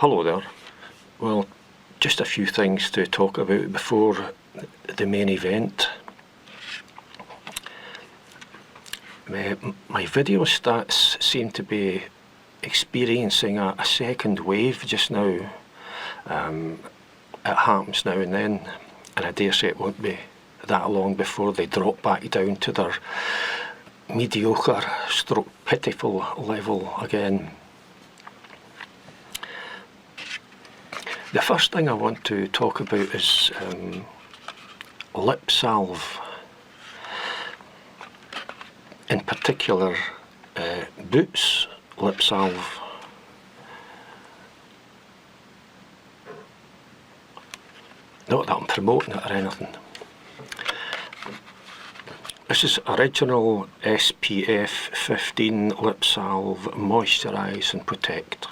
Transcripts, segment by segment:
Hello there. Well, just a few things to talk about before the main event. My video stats seem to be experiencing a second wave just now. It happens now and then, and I dare say it won't be that long before they drop back down to their mediocre stroke pitiful level again. The first thing I want to talk about is lip-salve. In particular, Boots lip-salve. Not that I'm promoting it or anything. This is original SPF 15 lip-salve, moisturise and protect.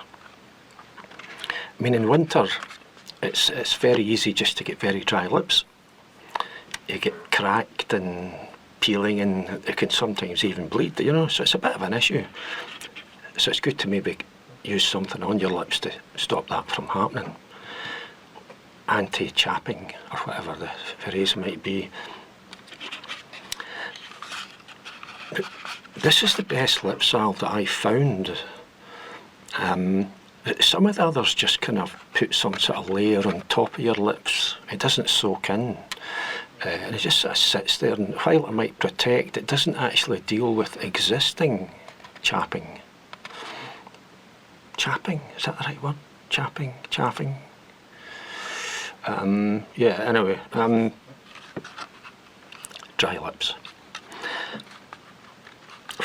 I mean, in winter, it's very easy just to get very dry lips. You get cracked and peeling, and it can sometimes even bleed, you know, so it's a bit of an issue. So it's good to maybe use something on your lips to stop that from happening. Anti-chapping, or whatever the phrase might be. But this is the best lip salve that I found. Some of the others just kind of put some sort of layer on top of your lips. It doesn't soak in. And it just sort of sits there, and while it might protect, it doesn't actually deal with existing chapping. Chapping? Is that the right word? Chapping? Chaffing? Yeah, anyway. Dry lips.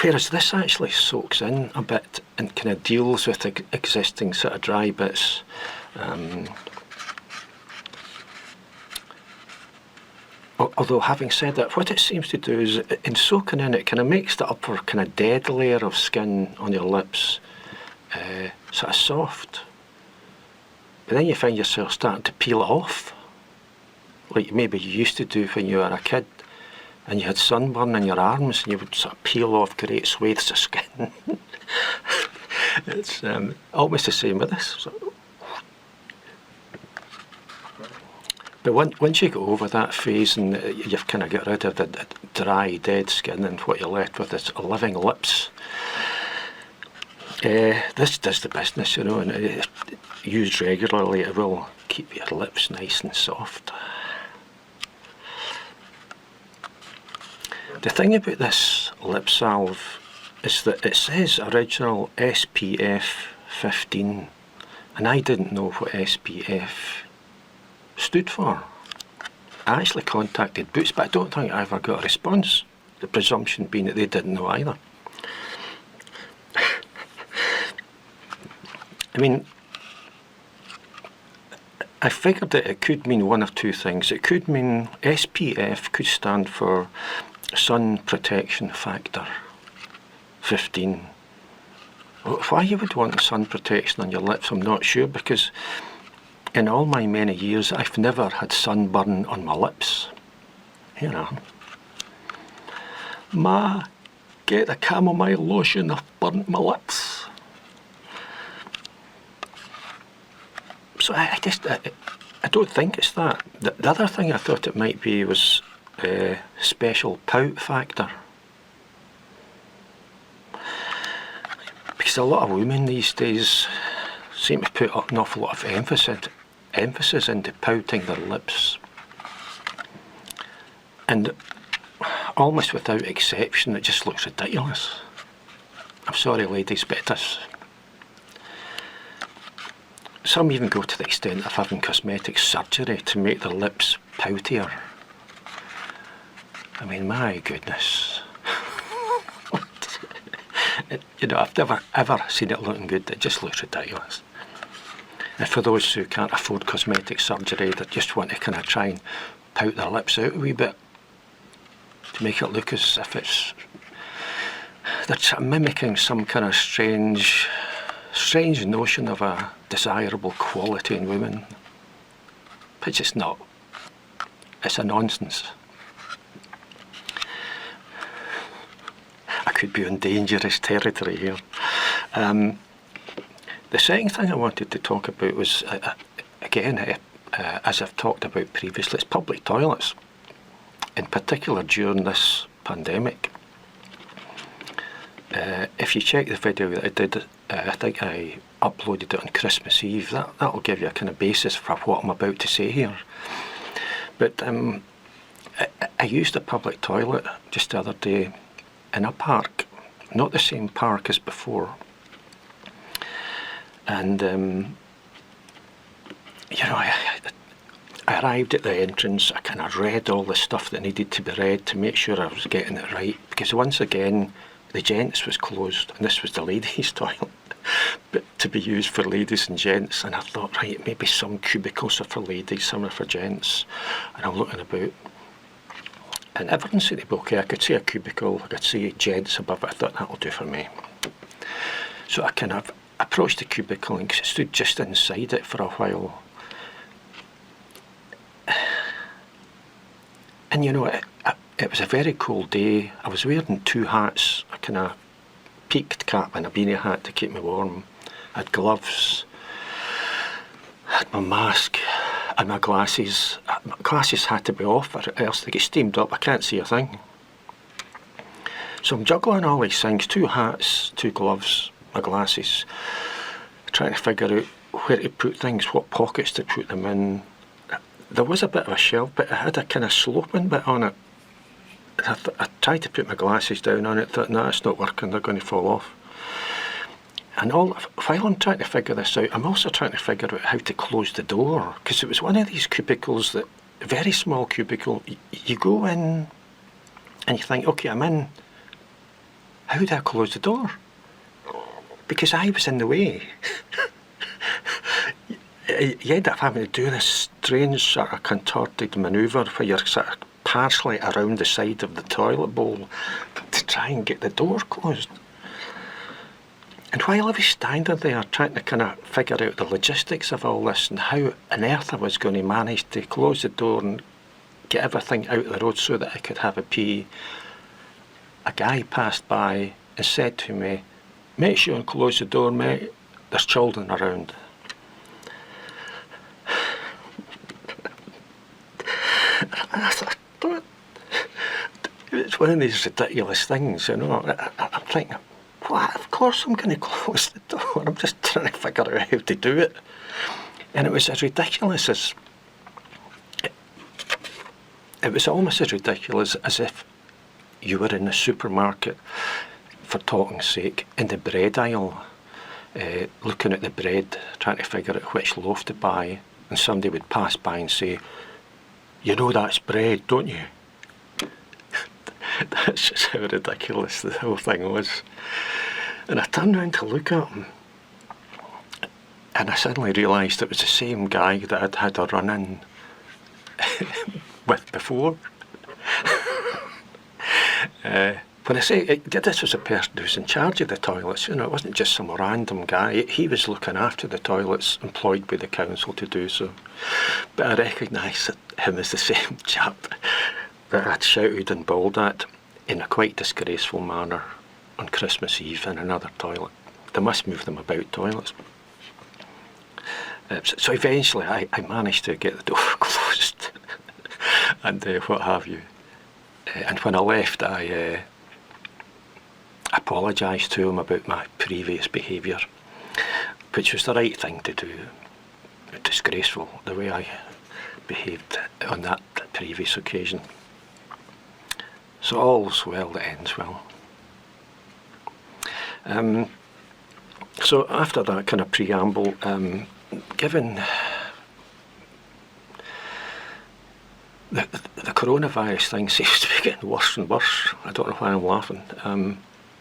Whereas this actually soaks in a bit and kind of deals with existing sort of dry bits. Although having said that, what it seems to do is, in soaking in, it kind of makes the upper kind of dead layer of skin on your lips sort of soft. But then you find yourself starting to peel it off, like maybe you used to do when you were a kid. And you had sunburn in your arms, and you would sort of peel off great swathes of skin. It's almost the same with this. So. But once you get over that phase and you've kind of got rid of the dry, dead skin, and what you're left with is living lips, this does the business, you know, and used regularly, it will keep your lips nice and soft. The thing about this lip salve is that it says original SPF 15, and I didn't know what SPF stood for. I actually contacted Boots, but I don't think I ever got a response, the presumption being that they didn't know either. I mean, I figured that it could mean one of two things. It could mean SPF could stand for Sun Protection Factor 15. Why you would want sun protection on your lips, I'm not sure, because in all my many years I've never had sunburn on my lips. You know. Ma, get the chamomile lotion, I've burnt my lips. So I don't think it's that. The other thing I thought it might be was special pout factor. Because a lot of women these days seem to put an awful lot of emphasis into pouting their lips. And almost without exception, it just looks ridiculous. I'm sorry, ladies, but it does. Some even go to the extent of having cosmetic surgery to make their lips poutier. I mean, my goodness. You know, I've never ever seen it looking good. It just looks ridiculous. And for those who can't afford cosmetic surgery, that just want to kind of try and pout their lips out a wee bit to make it look as if they're sort of mimicking some kind of strange notion of a desirable quality in women. But it's just not. It's a nonsense. I could be on dangerous territory here. The second thing I wanted to talk about was, again, as I've talked about previously, it's public toilets, in particular during this pandemic. If you check the video that I did, I think I uploaded it on Christmas Eve. That'll give you a kind of basis for what I'm about to say here. But I used a public toilet just the other day in a park, not the same park as before. And you know, I arrived at the entrance. I kind of read all the stuff that needed to be read to make sure I was getting it right, because once again the gents was closed and this was the ladies' toilet, but to be used for ladies and gents. And I thought, right, maybe some cubicles are for ladies, some are for gents. And I'm looking about, and everything seemed to be okay. I could see a cubicle, I could see gents above it. I thought, that'll do for me. So I kind of approached the cubicle and stood just inside it for a while. And you know, it was a very cold day. I was wearing two hats, a kind of peaked cap and a beanie hat to keep me warm. I had gloves, I had my mask and my glasses. My glasses had to be off or else they get steamed up. I can't see a thing. So I'm juggling all these things, two hats, two gloves, my glasses, trying to figure out where to put things, what pockets to put them in. There was a bit of a shelf, but it had a kind of sloping bit on it. I tried to put my glasses down on it, thought, no, it's not working, they're going to fall off. And while I'm trying to figure this out, I'm also trying to figure out how to close the door, because it was one of these cubicles, that very small cubicle. You go in and you think, okay, I'm in. How do I close the door? Because I was in the way. You end up having to do this strange sort of contorted manoeuvre where you're sort of partially around the side of the toilet bowl to try and get the door closed. And while I was standing there trying to kind of figure out the logistics of all this and how on earth I was going to manage to close the door and get everything out of the road so that I could have a pee, a guy passed by and said to me, "Make sure and close the door, mate, there's children around." I thought, it's one of these ridiculous things, you know. I'm thinking, what? Of course I'm going to close the door. I'm just trying to figure out how to do it. And it was as ridiculous as... It was almost as ridiculous as if you were in a supermarket, for talking's sake, in the bread aisle, looking at the bread, trying to figure out which loaf to buy, and somebody would pass by and say, "You know that's bread, don't you?" That's just how ridiculous the whole thing was. And I turned around to look at him, and I suddenly realised it was the same guy that I'd had a run-in with before. When I say this was a person who was in charge of the toilets, you know, it wasn't just some random guy. He was looking after the toilets, employed by the council to do so. But I recognised him as the same chap that I'd shouted and bawled at in a quite disgraceful manner on Christmas Eve in another toilet. They must move them about toilets. So eventually I managed to get the door closed and what have you. And when I left, I apologised to him about my previous behaviour, which was the right thing to do. Disgraceful, the way I behaved on that previous occasion. So all's well that ends well. So after that kind of preamble, given the coronavirus thing seems to be getting worse and worse. I don't know why I'm laughing.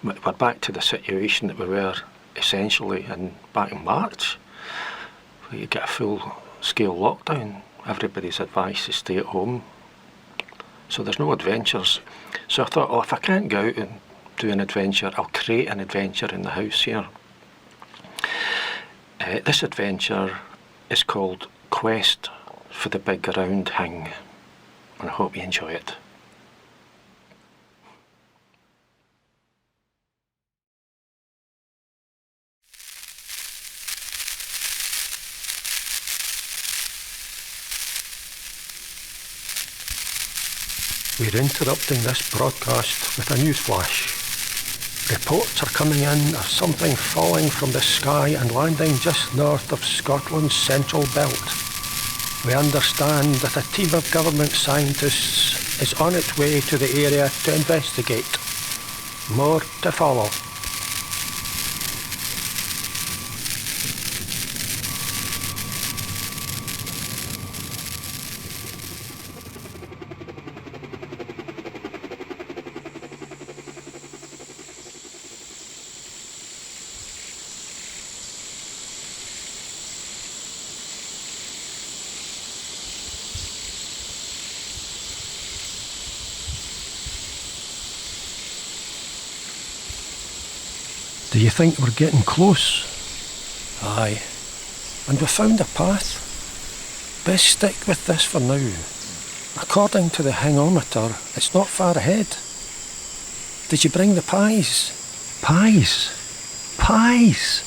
We're back to the situation that we were essentially back in March, where you get a full-scale lockdown. Everybody's advised to stay at home, so there's no adventures. So I thought, oh, if I can't go out and do an adventure, I'll create an adventure in the house here. This adventure is called Quest for the Big Round Hing, and I hope you enjoy it. We're interrupting this broadcast with a newsflash. Reports are coming in of something falling from the sky and landing just north of Scotland's central belt. We understand that a team of government scientists is on its way to the area to investigate. More to follow. Do you think we're getting close? Aye. And we found a path. Best stick with this for now. According to the hingometer, it's not far ahead. Did you bring the pies? Pies? Pies?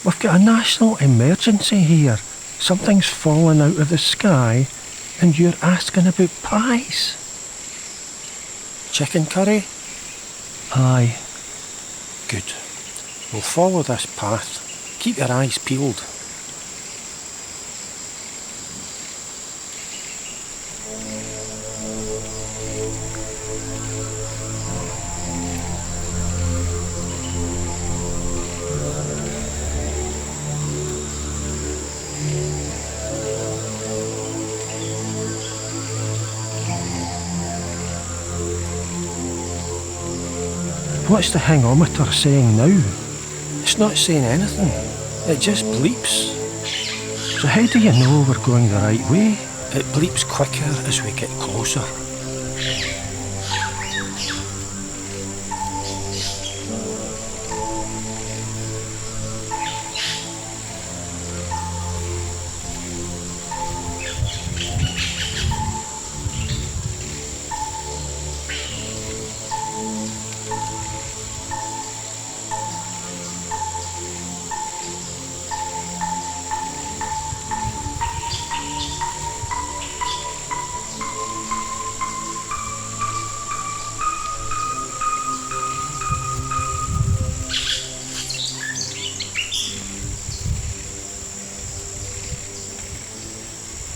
We've got a national emergency here. Something's fallen out of the sky and you're asking about pies? Chicken curry? Aye. Good. We'll follow this path. Keep your eyes peeled. What's the hingometer saying now? It's not saying anything. It just bleeps. So how do you know we're going the right way? It bleeps quicker as we get closer.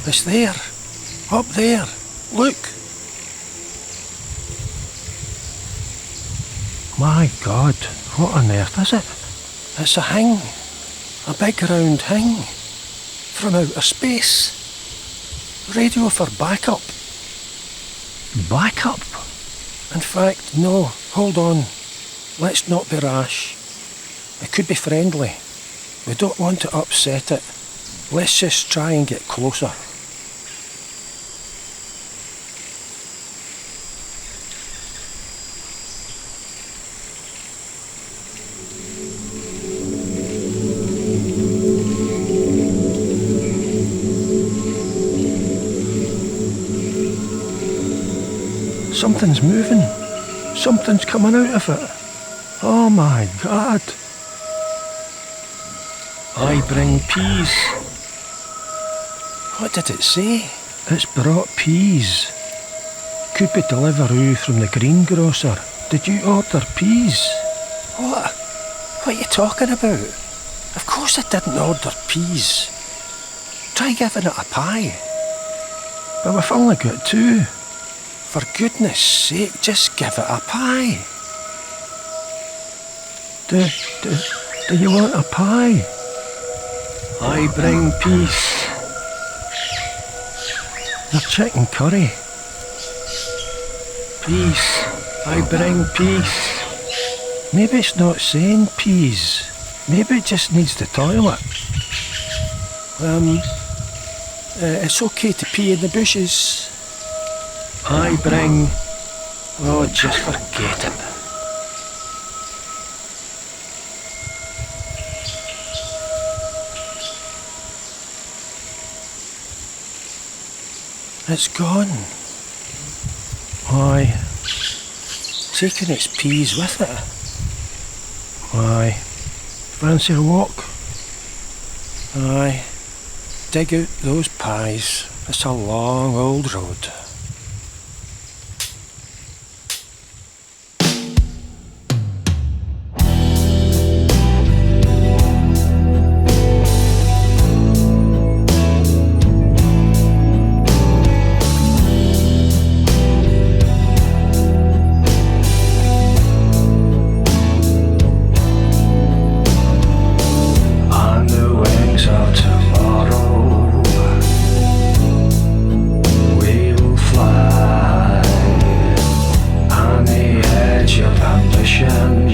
It's there. Up there. Look. My God, what on earth is it? It's a Hing. A big round Hing. From outer space. Radio for backup. Backup? In fact, no. Hold on. Let's not be rash. It could be friendly. We don't want to upset it. Let's just try and get closer. Something's moving. Something's coming out of it. Oh my God. I bring peas. What did it say? It's brought peas. Could be delivery from the greengrocer. Did you order peas? What? What are you talking about? Of course I didn't order peas. Try giving it a pie. But we've only got 2. For goodness sake, just give it a pie. Do you want a pie? I bring peace. Your chicken curry. Peace. I bring peace. Maybe it's not saying peas. Maybe it just needs the toilet. It's okay to pee in the bushes. I bring... Oh, just forget it. It's gone. Aye. Taking its peas with it. Aye. Fancy a walk? Aye. Dig out those pies. It's a long old road. suspicion.